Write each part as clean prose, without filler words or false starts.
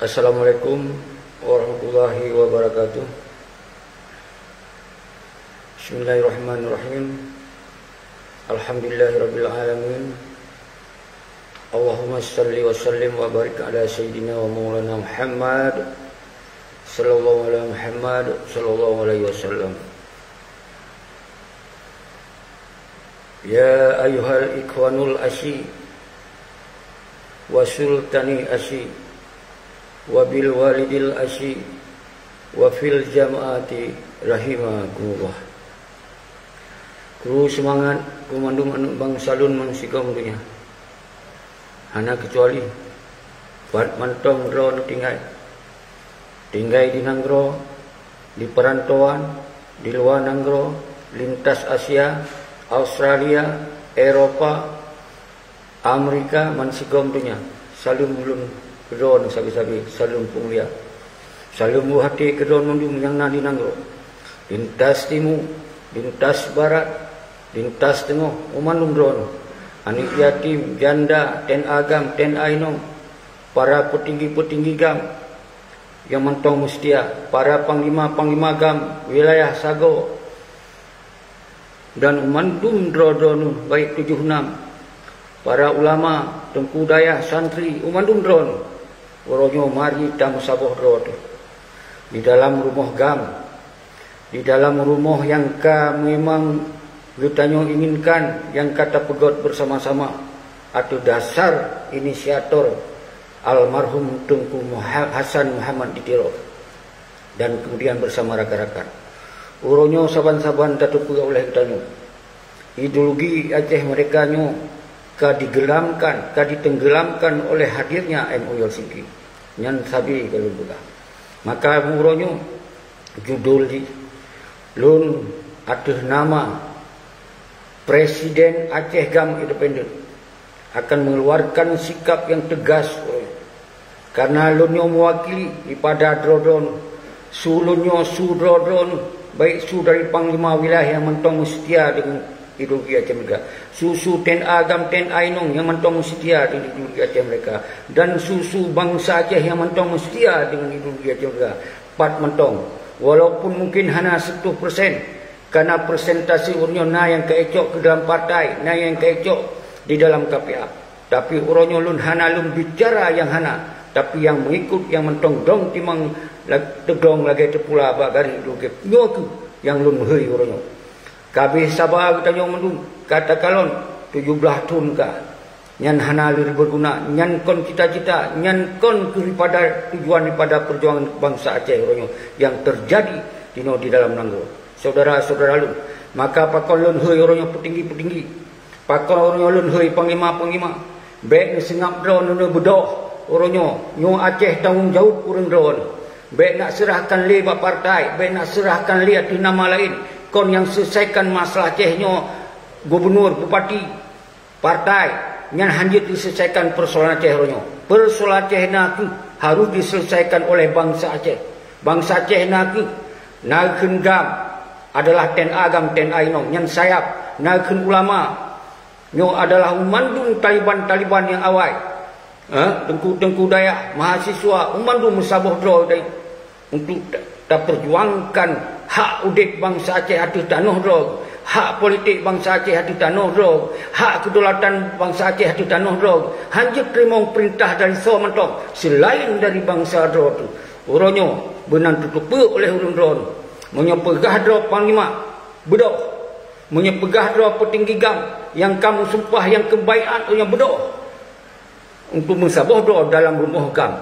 Assalamualaikum warahmatullahi wabarakatuh. Bismillahirrahmanirrahim. Alhamdulillahirabbil alamin. Allahumma shalli wa sallim wa barik ala sayyidina wa maulana Muhammad sallallahu alaihi Muhammad sallallahu alaihi wasallam. Ya ayyuhal ikhwanul asyi wa sultani asyi wa bil walidil asyi wa fil jamaati rahimakumullah. Kru semangat kumandung anu bang salun mangsikam dunia. Hana kecuali buat mantong ro tinggai di nanggro, di perantauan, di luar nanggro, lintas Asia, Australia, Eropa, Amerika mansikam dunia. Salum ulun kedon sabi-sabi salum punglia. Salum hati kedon mundung yang na di nanggro. Lintas timur, lintas barat, lintas tengah umandung dron. Anik yatim, janda, ten agam, ten ainong, para petinggi-petinggi gam yang mentong mustia, para panglima-panglima gam wilayah Sago dan umandung dron baik 76, para ulama, tengku dayah, santri umandung dron. Woronyo mari tamu saboh dron di dalam rumah gam, di dalam rumah yang memang Gutanyo inginkan, yang kata pegot bersama-sama atau dasar inisiator almarhum Tunku Hasan Muhammad Ditiro dan kemudian bersama rakan-rakan uronyo saban-saban tatupu oleh Gutanyo ideologi Aceh mereka nyo digelamkan, ditenggelamkan oleh hadirnya MU Helsinki nyan sabi kalau buka maka uronyo judul di lun aduh nama Presiden Aceh Gam Independen akan mengeluarkan sikap yang tegas karena lunyo mewakili daripada drodon sulunyo sudrodon baik su dari panglima wilayah yang mentong setia dengan ideologi Aceh mereka, susu ten agam ten ainong yang mentong setia dengan ideologi Aceh mereka, dan susu bangsa Aceh yang mentong setia dengan ideologi Aceh mereka. Pat mentong walaupun mungkin hanya 10%, karena presentasi uronyo na yang keecok ke dalam partai, na yang keecok di dalam KPA. Tapi uronyo lun hana lun bicara yang hana, tapi yang mengikut yang mentong dong timang tegong lagi tepula bagari duke nyoku yang lun hei uronyo. Kabeh sabar Gutanyo mendung kata kalon 17 tahun ka. Nyan hana lir berguna, nyan kon cita-cita, nyan kon kepada tujuan daripada perjuangan bangsa Aceh uronyo yang terjadi di dalam nanggro. Saudara-saudara lun, maka pakon lun hei orangnya petinggi-petinggi, pakon orangnya lun hei panglima-panglima, baik ni sengap drone nu bedoh orangnya nyo Aceh tanggung jawab urang drone, baik nak serahkan le ba partai, baik nak serahkan le ati nama lain, kon yang selesaikan masalah Aceh nyo gubernur, bupati, partai, nyan hanjit diselesaikan persoalan Aceh orangnya. Persoalan Aceh nak harus diselesaikan oleh bangsa Aceh. Bangsa Aceh nak gam adalah ten agam ten ainong yang sayap nakun ulama nyo adalah umandung Taliban yang awal tengku dayah mahasiswa umandung musaboh dro untuk tak perjuangkan hak udip bangsa Aceh hati tanah dro, hak politik bangsa Aceh hati tanah dro, hak kedaulatan bangsa Aceh hati tanah dro, hanya terima perintah dari so mentong selain dari bangsa dro tu uronyo benan tutup oleh urun dro menyepegah dro panglima bedok, menyepegah dro petinggi gam yang kamu sumpah yang kebaikan yang bedok untuk mensaboh dro dalam rumah gam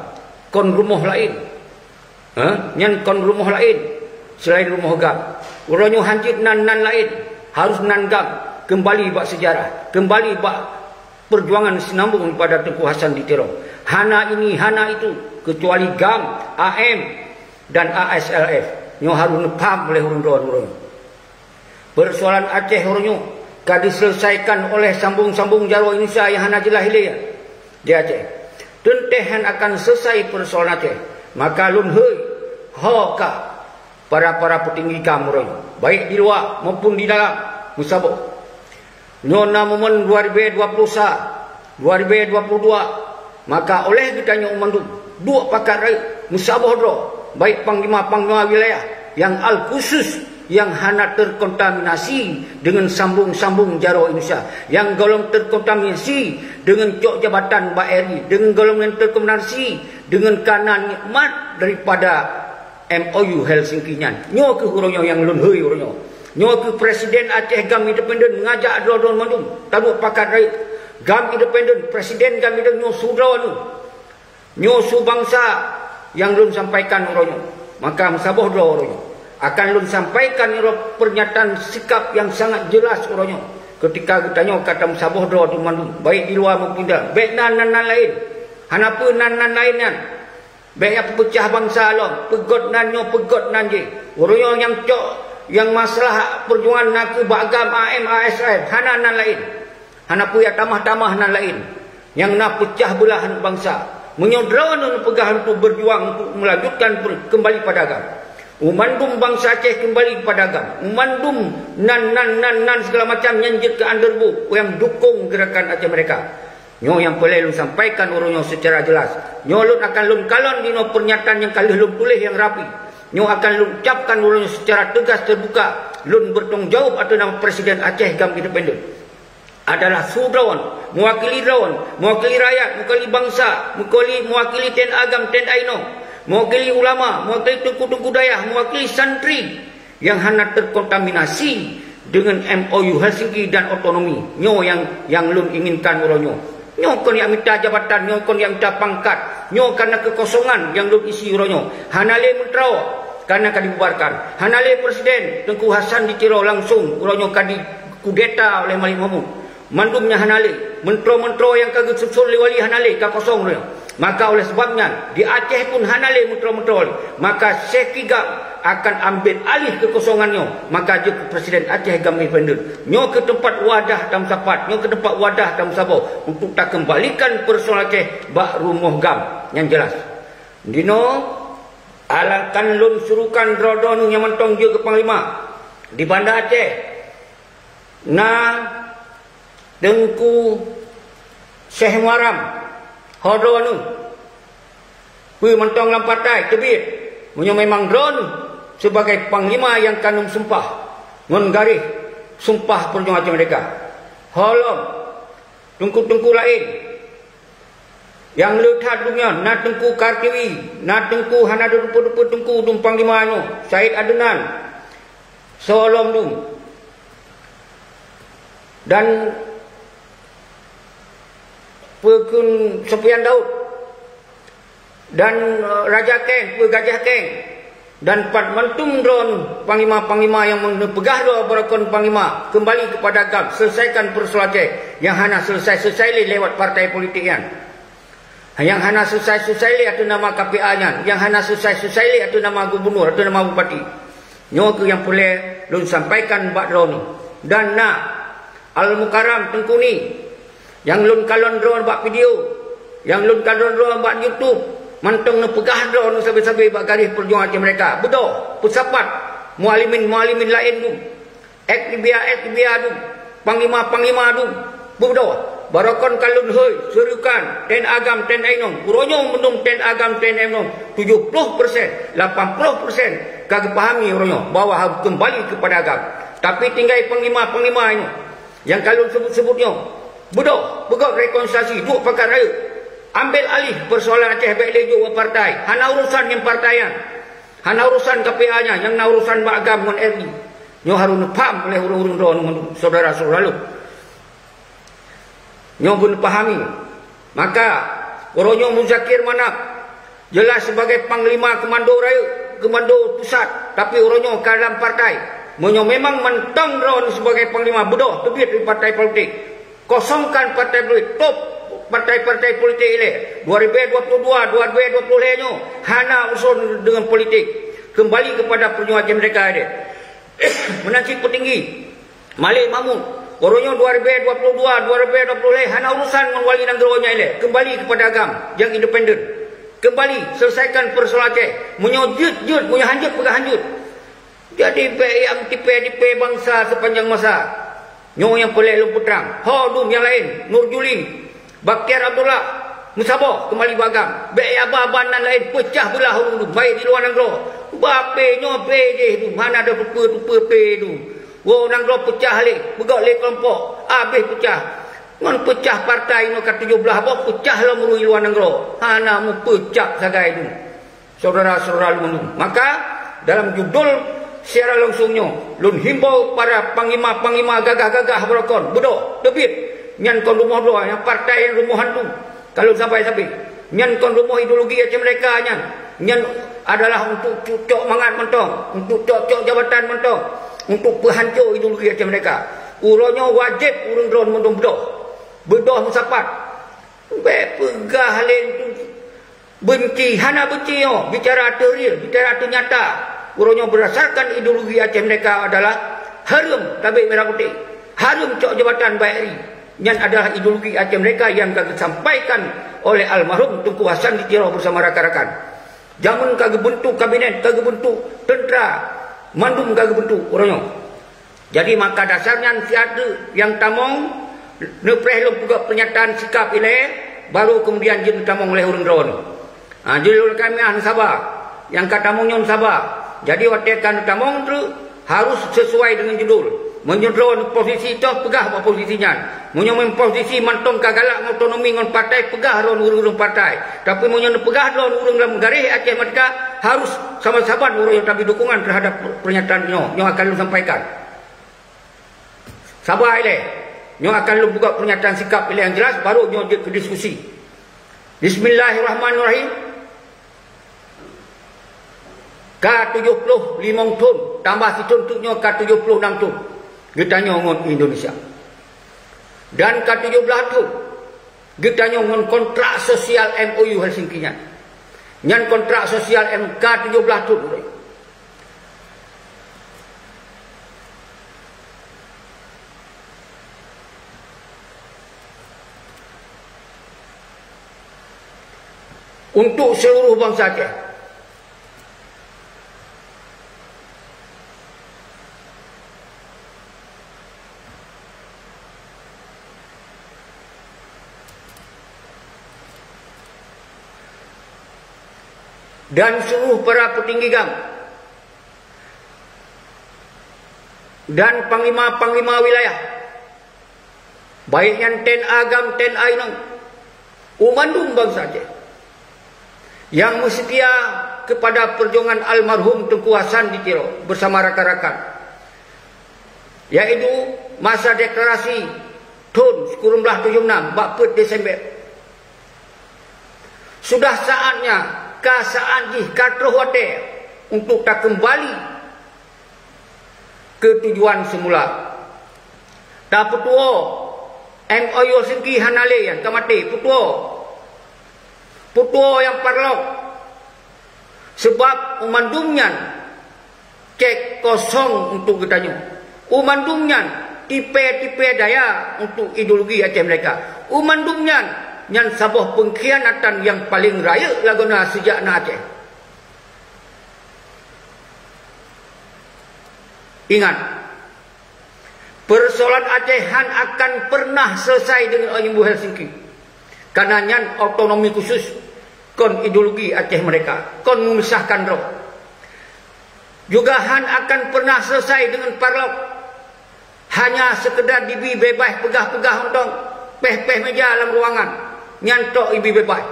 kon rumah lain nyan kon rumah lain selain rumah gam uronyo hanjit nan lain harus nan gam kembali bak sejarah, kembali bak perjuangan sinambung pada Tengku Hasan Ditiro. Hana ini hana itu kecuali gam, AM dan ASLF nyo harus nepam oleh urun-urun. Persoalan Aceh urunyo diselesaikan oleh sambung-sambung Jawa Indonesia yang hana jelah hilya di Aceh. Tentehan akan selesai persoalan Aceh. Maka lun hei hoka para petinggi kamurun baik di luar maupun di dalam musabok. Nona momen 2021 2022 Maka oleh kitanya umandum, dua pakar rakyat musabah dro, baik panglima-panglima wilayah yang al-khusus yang hana terkontaminasi dengan sambung-sambung jaro Indonesia, yang golong terkontaminasi dengan cok jabatan Mbak Eri, dengan golong yang terkontaminasi dengan kanan nikmat daripada MOU Helsinki-nya. Nyo ke huronyo yang lun hui huronyo. Nyo ke Presiden Aceh Gam Independen ngajak dro-dro mandum, tabu pakar rakyat Gam Independen, Presiden Gam Independen nyo sudro anu. Nyo su bangsa yang lun sampaikan huronyo. Maka musabah dro huronyo akan lun sampaikan pernyataan sikap yang sangat jelas orangnya ketika ditanya kata musabah doa tu mandum baik di luar maupun dalam baik nan lain hanapa nan lainnya baik apa pecah bangsa lo pegot nanyo pegot nanje orangnya yang cok yang masalah perjuangan nak ke bagam AM ASN hana nan lain hanapa ya tamah-tamah nan lain yang nak pecah belahan bangsa menyodron pegahan untuk berjuang untuk melanjutkan kembali pada agama. Umandum bangsa Aceh kembali kepada agama. Umandum nan segala macam yang ke underbook yang dukung gerakan Aceh mereka. Nyo yang boleh lu sampaikan urunyo secara jelas. Nyo lu akan lu kalon dino pernyataan yang kali lu tulis yang rapi. Nyo akan lu ucapkan urunyo secara tegas terbuka. Lu bertanggung jawab atas nama Presiden Aceh Gam Independen. Adalah sudrawan, mewakili drawan, mewakili rakyat, mewakili bangsa, mewakili ten agam, ten aino, mewakili ulama, mewakili tengku-tengku dayah, mewakili santri yang hanya terkontaminasi dengan MOU Helsinki dan otonomi. Nyo yang lun inginkan uronyo. Nyo kon yang minta jabatan, nyo kon yang minta pangkat, nyo karena kekosongan yang lun isi uronyo. Hanale mentrao karena akan dibubarkan. Hanale Presiden Tengku Hasan diciro langsung uronyo kadi kudeta oleh Malik Mahmud. Mandumnya hanale, mentro-mentro yang kagak susul wali hanale ka kosong dia. Maka oleh sebabnya di Aceh pun hanale mentro-mentro. Maka Sekiga akan ambil alih kekosongannya. Maka je Presiden Aceh Gam Independen. Nyo ke tempat wadah dan sapat, nyo ke tempat wadah dan sabau untuk tak kembalikan persoalan Aceh bak rumah Gam yang jelas. Dino alakan lun surukan drodon yang mentong je ke Panglima di Bandar Aceh. Tengku Syekh Muaram hodo anu pi mentong dalam partai tebit munyo memang drone sebagai panglima yang kanum sumpah ngon garis sumpah perjuangan mereka holom tengku-tengku lain yang lekat dunia na tengku Kartiwi na tengku hana dupu-dupu tengku dum panglima anu Said Adnan solom dum dan Pekun Sofian Daud dan Raja Keng, Gajah Keng dan Pat Mentum Drone panglima-panglima yang mengepegah doa berakon panglima kembali kepada Gam, selesaikan persoalan Aceh yang hana selesai lewat partai politik yang hana selesai atas nama KPA-nya, yang hana selesai atas nama gubernur atau nama bupati. Nyo yang boleh lun sampaikan Mbak Drone dan Al-Mukarram Tengkuni yang lun kalon drone bak video, yang lun kalon drone bak YouTube, mantong nepegah drone sabi-sabi bak garis perjuangan mereka. Bedo, pusapat, mualimin lain dum, aktivia dum, panglima dum, bedo. Barakon kalun hoi, serukan, ten agam, ten ainong, uronyo menung ten agam, ten ainong, 70%, 80% kagak pahami uronyo, bahwa harus kembali kepada agam. Tapi tinggal panglima ini, yang kalun sebut-sebutnya, Bedo, begot rekonsiliasi, duk pakar rakyat. Ambil alih persoalan Aceh baik lejo partai. Hana urusan yang partaian. Hana urusan KPA-nya, yang na urusan bagam dengan RI. Nyo harus paham oleh urung-urung doang saudara-saudara lu. Nyo pun pahami. Maka Oronyo Muzakir Manap jelas sebagai panglima komando rakyat, komando pusat, tapi Oronyo dalam partai. Menyo memang mentang drone sebagai panglima bedo tebit di partai politik. Kosongkan partai politik, top partai-partai politik ini 2022, 2020 nya hana urusan dengan politik. Kembali kepada perjuangan mereka ini. Menanci petinggi Malik Mahmud, Oronyo 2022, 2020 hana urusan dengan wali negaranya ini. Kembali kepada agam yang independen. Kembali selesaikan persoalan Aceh. Menyojut, hanjut pegah hanjut. Jadi yang tipe bangsa sepanjang masa. Nyo yang boleh lu putrang, Hodum yang lain, Nur Juling, Bakir Abdullah, Musabah kembali bagam. Baik abanan lain pecah belah hulu baik di luar negara. Bape nyobe je tu. Mana ada rupa-rupa pe tu. Wo negara pecah leh, begak leh kelompok. Habis pecah. Ngan pecah partai no kat 17 apa pecah lah merui luar negara. Hana mu pecah sagai tu. Saudara-saudara lu. Maka dalam judul secara langsungnya lun himbau para panglima-panglima gagah-gagah berakon. Bedo, debit. Nyan kon rumah doa yang partai yang rumuhan tu. Kalau sampai-sampai nyan kon rumah ideologi macam mereka nyan adalah untuk cucok mangat mentong, untuk cocok jabatan mentong, untuk penghancur ideologi macam mereka. Urangnya wajib urang drone mentong bedoh musapat. Pegah lain tu benci, hana benci yo, bicara tu real, bicara tu nyata. Urangnya berdasarkan ideologi macam mereka adalah harum tabik merah putih, harum cok jabatan bairi. Yang adalah ideologi aceh mereka yang kagak disampaikan oleh almarhum Tunku Hasan di Tiro bersama rakan-rakan. Jamun kagak bentuk kabinet, kagak bentuk tentera, mandum kagak bentuk orangnya. Jadi maka dasarnya siada yang tamong nepreh lu juga pernyataan sikap ile baru kemudian jin tamong oleh urang drone. Jadi kami sabar. Yang kata tamong sabar. Jadi waktu kan tamong tu harus sesuai dengan judul. Menyedron posisi itu pegah apa posisinya. Menyomen posisi mantong kagalak otonomi ngon partai pegah ron urung partai. Tapi menyomen pegah ron urung dalam garis Aceh mereka harus sama-sama urung tapi dukungan terhadap pernyataan nyo akan lu sampaikan. Sabar ile. Nyo akan lu buka pernyataan sikap ile yang jelas baru nyo ke diskusi. Bismillahirrahmanirrahim. K75 ton tambah si contohnya K76 ton. Kita nyongon Indonesia. Dan K17 tu kita nyongon kontrak sosial MOU Helsinki nya. Nyan kontrak sosial MK17 tu. Untuk seluruh bangsa Aceh. Dan seluruh para petinggi GAM dan panglima-panglima wilayah baik yang TEN Agam, TEN Ainong umandung bangsa Aceh yang setia kepada perjuangan almarhum Tunku Hasan di Tiro bersama rakan-rakan, yaitu masa deklarasi tahun 1976 4 Desember. Sudah saatnya kasaan di katruh wate untuk tak kembali ke tujuan semula. Tak petua MOU Helsinki hanale yang kamati petua yang parlok sebab umandungnya cek kosong untuk kitanya. Umandungnya tipe-tipe daya untuk ideologi Aceh mereka. Umandungnya yang sebuah pengkhianatan yang paling raya laguna sejak Aceh. Ingat, persoalan Acehan akan pernah selesai dengan MOU Helsinki. Karena yang otonomi khusus kon ideologi Aceh mereka, kon memisahkan roh. Juga Han akan pernah selesai dengan Parlok. Hanya sekedar dibi bebas pegah-pegah untuk peh-peh meja dalam ruangan. Nyantok ibi bebas.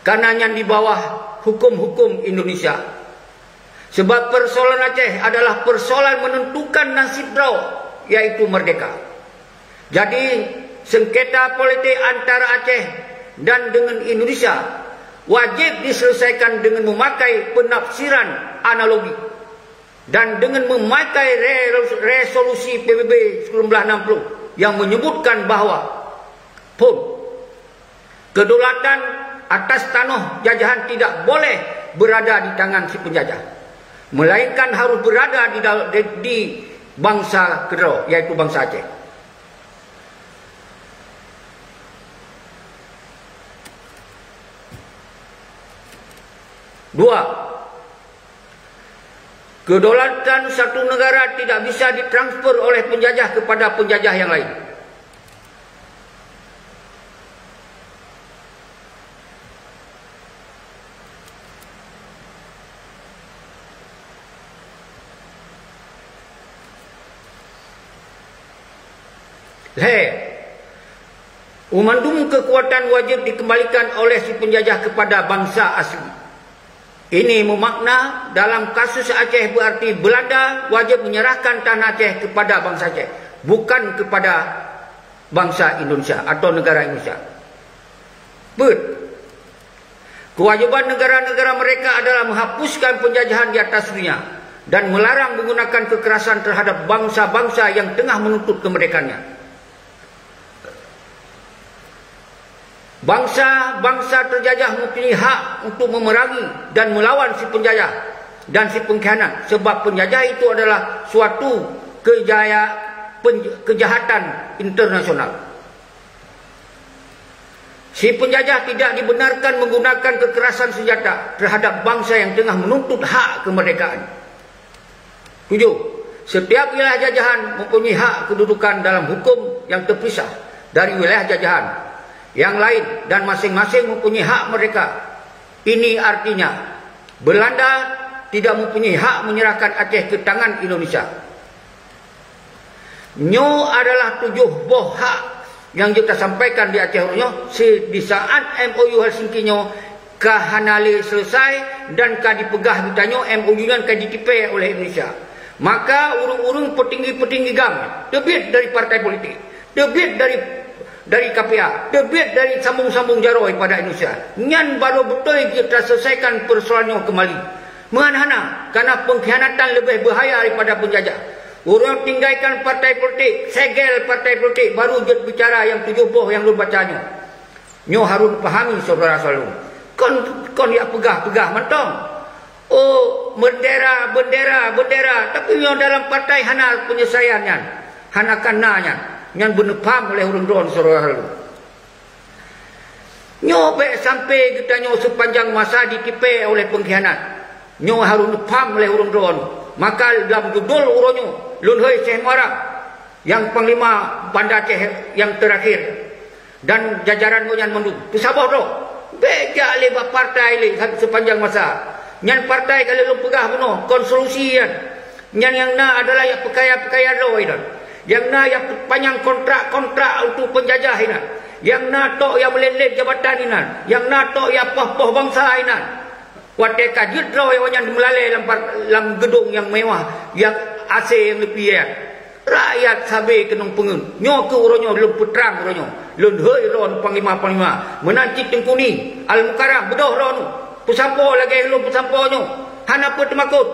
Karena yang di bawah hukum-hukum Indonesia. Sebab persoalan Aceh adalah persoalan menentukan nasib draw, yaitu merdeka. Jadi sengketa politik antara Aceh dan dengan Indonesia wajib diselesaikan dengan memakai penafsiran analogi. Dan dengan memakai resolusi PBB 1960 yang menyebutkan bahawa kedaulatan atas tanah jajahan tidak boleh berada di tangan si penjajah, melainkan harus berada di bangsa kedua, yaitu bangsa Aceh. Dua, Kedaulatan satu negara tidak bisa ditransfer oleh penjajah kepada penjajah yang lain. Umandum kekuatan wajib dikembalikan oleh si penjajah kepada bangsa asli. Ini memakna dalam kasus Aceh berarti Belanda wajib menyerahkan tanah Aceh kepada bangsa Aceh, bukan kepada bangsa Indonesia atau negara Indonesia. Kewajiban negara-negara mereka adalah menghapuskan penjajahan di atas dunia dan melarang menggunakan kekerasan terhadap bangsa-bangsa yang tengah menuntut kemerdekaannya. Bangsa-bangsa terjajah mempunyai hak untuk memerangi dan melawan si penjajah dan si pengkhianat, sebab penjajah itu adalah suatu kejahatan internasional. Si penjajah tidak dibenarkan menggunakan kekerasan senjata terhadap bangsa yang tengah menuntut hak kemerdekaan. 7. Setiap wilayah jajahan mempunyai hak kedudukan dalam hukum yang terpisah dari wilayah jajahan yang lain dan masing-masing mempunyai hak mereka. Ini artinya Belanda tidak mempunyai hak menyerahkan Aceh ke tangan Indonesia. Nyo adalah 7 buah hak yang kita sampaikan di Aceh Nyo di saat MOU Helsinki Nyo kahanale selesai dan dipegah bitanyo MOU nya ditipai oleh Indonesia. Maka urung-urung petinggi-petinggi GAM, debit dari partai politik, debit dari KPA, debit dari sambung-sambung jaroi pada Indonesia. Nyan baru betul kita selesaikan persoalannya kembali. Menghana karena pengkhianatan lebih bahaya daripada penjajah. Orang tinggalkan partai politik, segel partai politik, baru jet bicara yang 7 buah yang lu bacanya. Nyo harus pahami saudara selalu. Kon ya pegah mentong. Oh, bendera, tapi nyo dalam partai hana penyelesaiannya, hana kananya. Yang benepam oleh orang drone saudara lalu. Nyobek sampai kita sepanjang masa ditipai oleh pengkhianat. Nyo harus nepam oleh orang drone. Maka dalam judul uronyo Lunhoi Syekh Muarang yang Panglima Banda Aceh yang terakhir dan jajaran yang mendung pesabah tu bejak lebar partai le sepanjang masa. Nyan partai kalau lu pegah bunuh konsolusi kan. Nyan yang na adalah yang pekaya-pekaya lo itu. Yang na yang panjang kontrak-kontrak untuk penjajah ini. Yang na tok yang meleleh jabatan ini. Yang na tok yang poh-poh bangsa ini. Wateka judro yang melalui dalam gedung yang mewah, yang AC yang lebih ya. Rakyat sabe kenung pengen. Nyo ke uronyo belum putrang uronyo. Lun hoi ron panglima menanti tengkuni al-mukarram bedoh ron. Pusampo lagi belum pusamponyo. Hana pun temakut.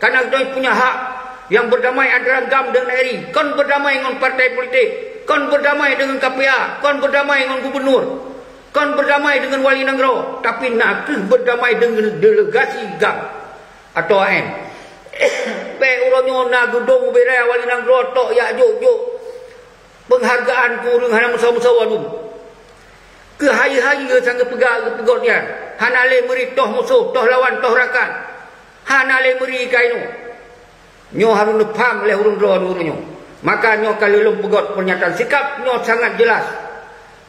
Karena kita punya hak yang berdamai antara GAM dan RI. Kon berdamai dengan partai politik. Kon berdamai dengan KPA. Kon berdamai dengan gubernur. Kon berdamai dengan wali negara. Tapi nak berdamai dengan delegasi GAM atau AN. Pe uronyo na gedung berai wali negara tok ya juk penghargaan ku urang hana musaw-musaw anu. Ke hari-hari sang pegot dia. Hana le meri toh musuh, toh lawan, toh rakan. Hana le meri kainu. Nyo harus nepam oleh urung-urung nyo. Maka nyo kalau lum pegot pernyataan sikap nyo sangat jelas.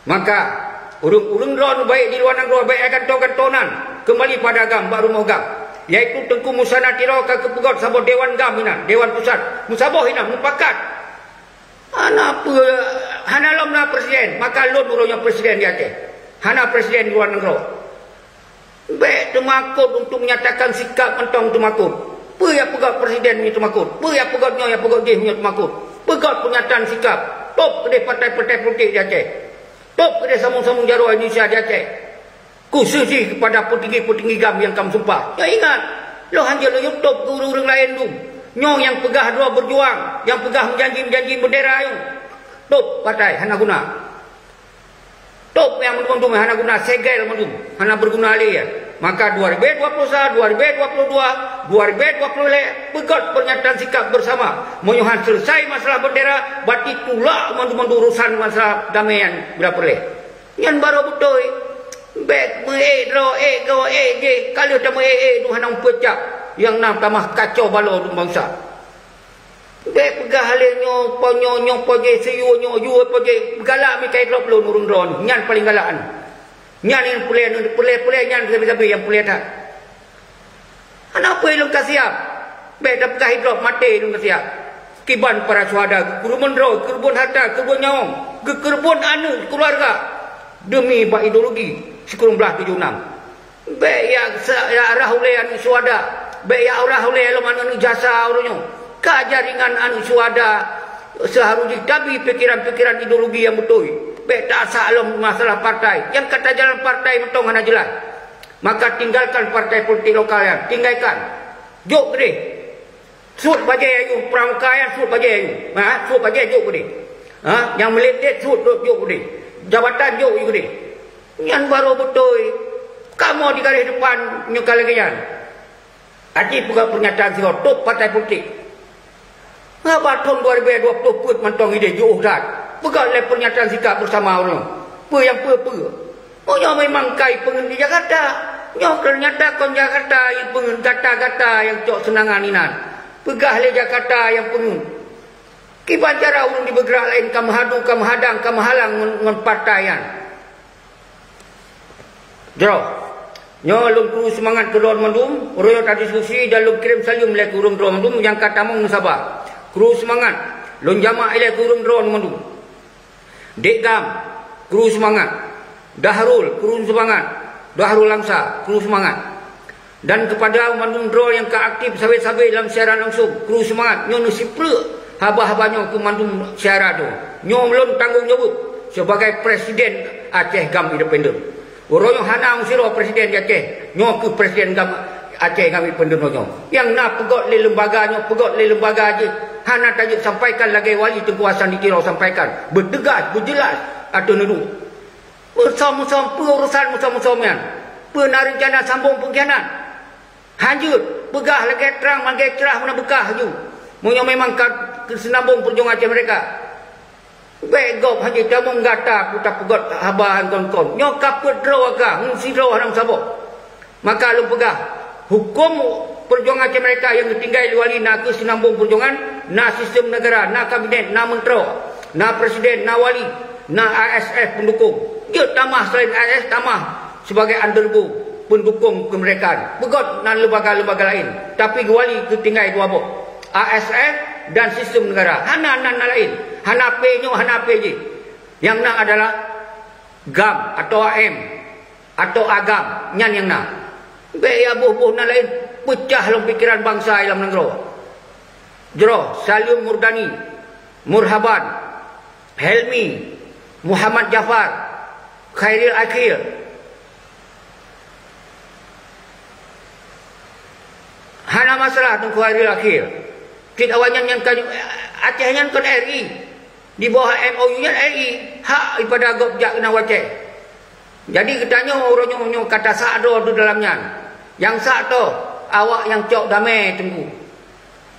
Maka urung-urung ron baik di luar negara baik akan tonan kembali pada GAM baru mau GAM. Yaitu Tengku Musana Tiro ke pegot sabot Dewan GAM ina, Dewan Pusat. Musabah ina mupakat. Hana apa hana lom na presiden, maka lon urungnya presiden di Aceh. Hana presiden di luar negara. Baik temakut untuk menyatakan sikap mentong temakut. Apa yang pegat presiden ni temakut? Apa yang pegatnya yang pegat dia punya temakut? Pegat pernyataan sikap. Top kedai partai-partai politik di Aceh. Top kedai sambung-sambung jaruh Indonesia di Aceh. Khususnya kepada petinggi-petinggi GAM yang kamu sumpah. Ya ingat, lo hanya lo top ke orang lain tu. Nyo yang pegah dua berjuang, yang pegah menjanji bendera yang top partai hana guna. Top yang mendukung hana guna segel mendukung, hana berguna lagi ya. Maka 2021, 2022, 2020 pegat pernyataan sikap bersama. Menyuhan selesai masalah bendera, berarti tulak mandu urusan masalah damaian bila perleh. Yang baru betul. Baik kalau tak tu hana pecah. yang nak tamah kacau balau tu bangsa. Baik pegah halenyo ponyo poje siyonyo yu poje galak mi kai drop lu nurun drone nyan paling galakan. Nyan yang pulih nyan sabi-sabi yang pulih tak. Ana apa ilung kasiap? Baik dah pegah drop mati ilung kasiap. Kiban para syuhada, kurban roh, kurban harta, kurban nyawa, kurban anu keluarga demi bak ideologi 1976. Baik ya arah oleh anu syuhada, baik ya arah oleh anu jasa orangnya. Kajaringan anu syuhada seharusnya tapi pikiran-pikiran ideologi yang betul. Baik tak salam masalah partai. Yang kata jalan partai mentong hana jelas. Maka tinggalkan partai politik lokal yang tinggalkan. Jok gede. Sud bajai ayu pramuka yang sud bajai ayu. Sud bajai jok gede. Yang meletet sud jok gede. Jabatan jok gede. Yang baru betul. Kamu di garis depan nyukal lagi yan. Aji bukan pernyataan sihor top partai politik. Ngapa tahun 2020 put mentong ide jauh dah. Pegang le pernyataan sikap bersama orang. Apa yang apa? Oh yang memang kai pengen di Jakarta. Yang ternyata kon Jakarta yang pengen kata-kata yang cok senangan inan. Pegah le Jakarta yang pengen. Kiban cara urung di bergerak lain kamu hadu, kamu hadang, kamu halang dengan partaian. Jero. Nyo lum kru semangat ke Dor Mandum, royo tadi diskusi dan lum kirim salam le kurung Dor Mandum yang kata mong Sabah. Kru semangat, lun jama' ile kurung drone mandu. Dekgam, kru semangat. Dahrul, kru semangat. Dahrul Langsa, kru semangat. Dan kepada mandung drone yang keaktif sabai-sabai dalam siaran langsung, kru semangat. Nyo nusipre haba-habanyo ke mandung siaran tu. Nyo melun tanggungjawab sebagai Presiden Aceh Gam Independen. Royo hanang siro Presiden Aceh. Nyo ke Presiden Gam Aceh kami pendengarnya. Yang nak pegot le lembaganya, pegot le lembaga aja. Hana tajuk sampaikan lagi wali Tengku Hasan di Tirau sampaikan. Berdegas, berjelas atau nedu. Bersama-sama urusan bersama-sama. Penari jana sambung pengkhianat. Hanjut, pegah lagi terang, lagi cerah mana bekah tu. Moyo memang kesenambung perjuangan Aceh mereka. Begop haji tamung gata putar pegot habahan kon-kon. Nyokap pedro agak, ngsidro hanam sabok. Maka lu pegah hukum perjuangan Aceh mereka yang ditinggal wali nak kesinambung perjuangan, na sistem negara, na kabinet, na menteri, na presiden, na wali, na ASF pendukung. Dia tamah selain ASF tamah sebagai undergo pendukung kemerdekaan. Begot na lembaga-lembaga lain. Tapi wali ketinggal dua bok. ASF dan sistem negara. Hana lain. Hana P-nya, hana P je. Yang nak adalah GAM atau AM atau agam. Nyan yang nak. Baik abuh-buh na lain pecah dalam fikiran bangsa dalam negara. Jero Salim Murdani, Murhaban, Helmi, Muhammad Jafar, Khairil Akhir. Hana masalah tentang Khairil Akhir. Kita awalnya yang Aceh yang kan RI di bawah MOU nya RI hak daripada gobjak kena Aceh. Jadi katanya orang-orang kata sakdo tu dalamnya. Yang sakdo awak yang cok damai tunggu.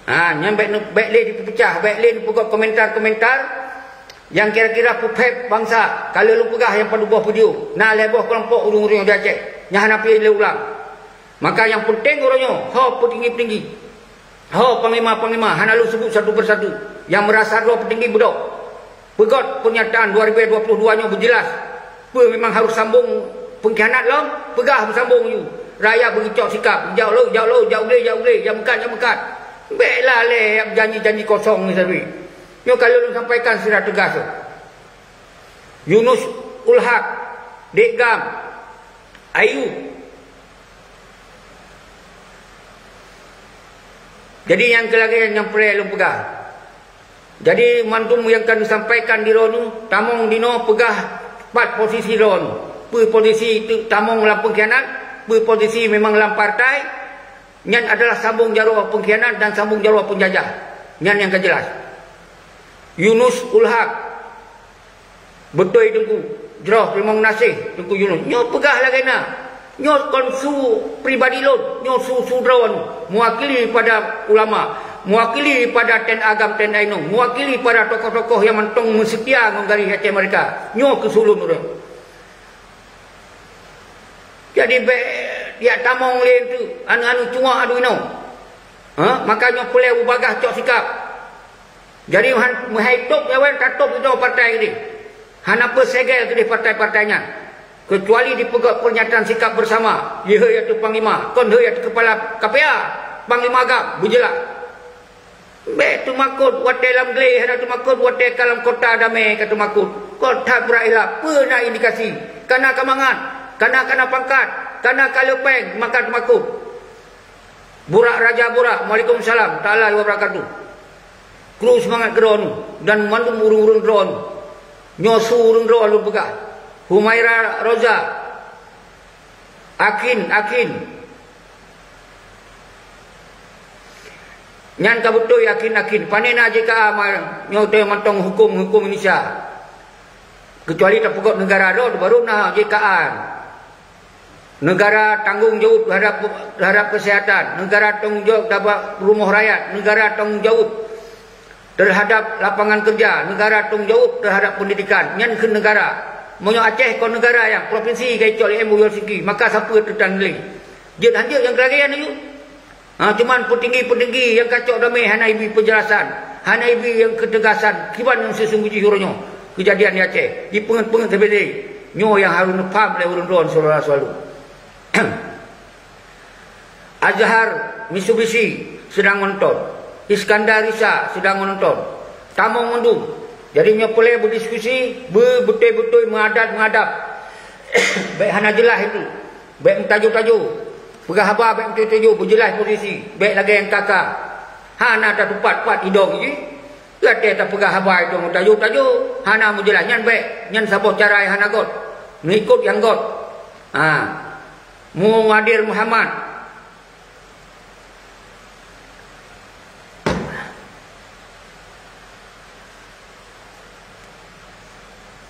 Yang baik le dipecah, baik le dipukul komentar-komentar yang kira-kira pupep bangsa. Kalau lu pegah yang pada buah video, nah leboh kelompok urung-urung di Aceh. Yang hanapi le ulang. Maka yang penting orangnya, ho petinggi-petinggi. Ho panglima-panglima, hana lu sebut satu persatu. Yang merasa dua petinggi bedok. Pegot pernyataan 2022 nya berjelas. Memang harus sambung pengkhianat lah. Pegah bersambung you. Rakyat bergicau sikap. Jauh lo, jauh boleh. Yang mekat. Baiklah le janji-janji kosong ni sabi. Yo kalau lu sampaikan secara tegas. Yunus Ulhaq, Dekgam, Ayu. Jadi yang kelagi yang perlu pegah. Jadi mantum yang akan disampaikan di ronu, tamong dino pegah 4 posisi ronu. Posisi itu tamong dalam pengkhianat, posisi memang dalam partai. Yang adalah sambung jaruh pengkhianat dan sambung jaruh penjajah. Yang kejelas. Yunus Ulhaq. Betul Tengku. Jerah terima kasih Tengku Yunus. Nyo pegah lagi nak. Nyo konsu pribadi lo. Nyo sudrawan. Mewakili pada ulama. Mewakili pada ten agam ten ainung. Mewakili pada tokoh-tokoh yang mentong mensetia menggari hati mereka. Nyo kesulun orang. Jadi dia tamong lain tu anu cuma adu ino Makanya boleh ubagah cok sikap. Jadi menghidup nyawan tatup itu partai ini. Hana persegel ke partai-partainya. Kecuali dipegat pernyataan sikap bersama. Ia iaitu Panglima. Kon iaitu Kepala KPA. Panglima agam. Berjelas. Baik tu makut. Watai dalam gelih. Hana tu makut. Watai dalam kota damai. Kata makut. Kota berailah. Pernah indikasi. Karena kemangan. Karena pangkat. Karena kalepeng. Maka tu makut. Burak Raja Burak. Waalaikumsalam. Ta'ala wabarakatuh. Kru semangat ke drone. Dan mandum urung-urung drone. Nyosu urung drone lu pegah. Humaira Roza. Akin. Nyan ka betul Akin. Panena JKA nyote mantong hukum Indonesia. Kecuali tak pegot negara dah baru nah JKA. Negara tanggung jawab terhadap kesihatan, negara tanggung jawab terhadap rumah rakyat, negara tanggung jawab terhadap lapangan kerja, negara tanggung jawab terhadap pendidikan. Nyan ke negara. Monyo Aceh kau negara yang provinsi kai col MU Siki, maka siapa tertang nilai. Dia hanya yang kerajaan itu. Cuman petinggi-petinggi yang kacau damai hana ibi penjelasan, hana ibi yang ketegasan, kiban yang sesungguhnya hurunyo kejadian di Aceh. Di pengen-pengen terbeda. Nyo yang harus faham le urun-urun selalu. Azhar Mitsubishi sedang menonton. Iskandar Risa sedang menonton. Tamong Mendung. Jadi nyopole berdiskusi, betul-betul menghadap. Baik hana jelas itu. Baik tajuk-tajuk. Pegah habar baik tajuk berjelas posisi. Baik lagi yang kakak. Hana tak tupat hidung je. Lati tak pegah habar itu tajuk-tajuk. Hana menjelas. Nyan baik. Nyan sabuh cara yang hana got. Mengikut yang got. Muhadir Muhammad.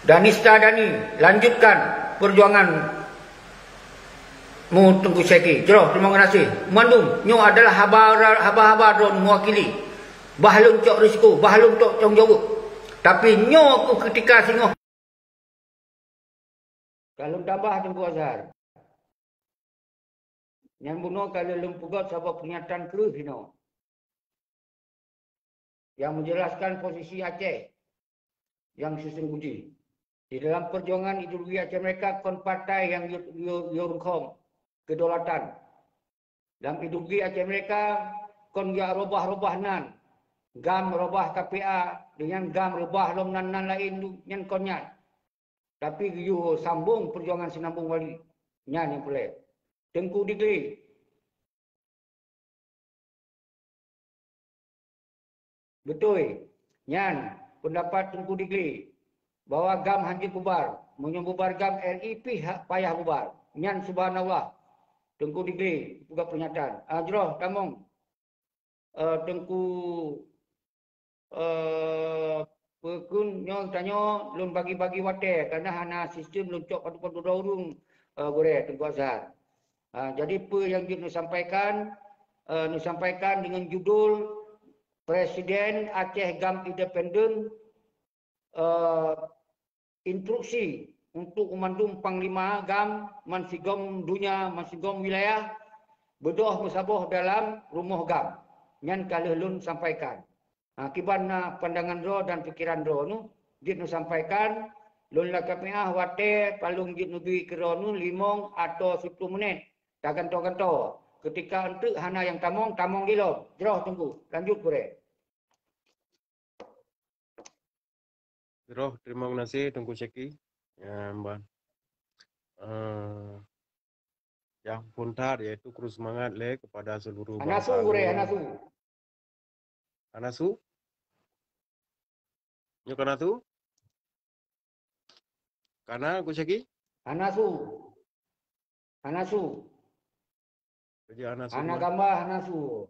Danista Dani, lanjutkan perjuangan mu Tengku Syekhi. Jeroh, terima kasih. Mandum, nyo adalah haba-haba drone mewakili. Bahalun cok risiko, bahalun cok tanggung jawab. Tapi nyo ku ketika singoh. Kalau tambah Tengku Azhar. Yang bunuh kalau lempugat sebab pernyataan keruh hino. Yang menjelaskan posisi Aceh yang sesungguhnya. Di dalam perjuangan ideologi Aceh mereka kon partai yang yorungkom kedaulatan. Dalam ideologi Aceh mereka kon ya robah nan. Gam robah KPA dengan gam robah lom nan lain yang konnya. Tapi you sambung perjuangan sinambung wali. Nyan yang boleh. Tengku Digli. Betul. Nyan pendapat Tengku Digli. Bahawa GAM hanya bubar. Menyebubar GAM RIP payah bubar. Nyan subhanallah. Tengku Digli. Juga pernyataan. Jeroh, tamong. Tengku Pekun nyong tanya lun bagi-bagi water. Kerana hana sistem luncok padu-padu daurung. Gore, Tengku Azhar. Jadi apa yang kita sampaikan dengan judul Presiden Aceh GAM Independen instruksi untuk memandung Panglima GAM mansigom dunia, mansigom wilayah bedoh musaboh dalam rumah GAM. Nyan kalau lun sampaikan. Akibat pandangan ro dan fikiran ro nu dia sampaikan lun la KPA wate palung jit nubi kero nu 5 atau 10 menit. Tak ganto-ganto. Ketika untuk hana yang tamong gilo. Jeroh tunggu. Lanjut boleh. Jeroh, terima kasih Tengku Syekhi. Mbak. Yang puntar yaitu kurus semangat kepada seluruh bangsa. Anasu. Nyok Anasu. Karena Tengku Syekhi? Anasu. Jadi Anasu. Anak gambar Anasu.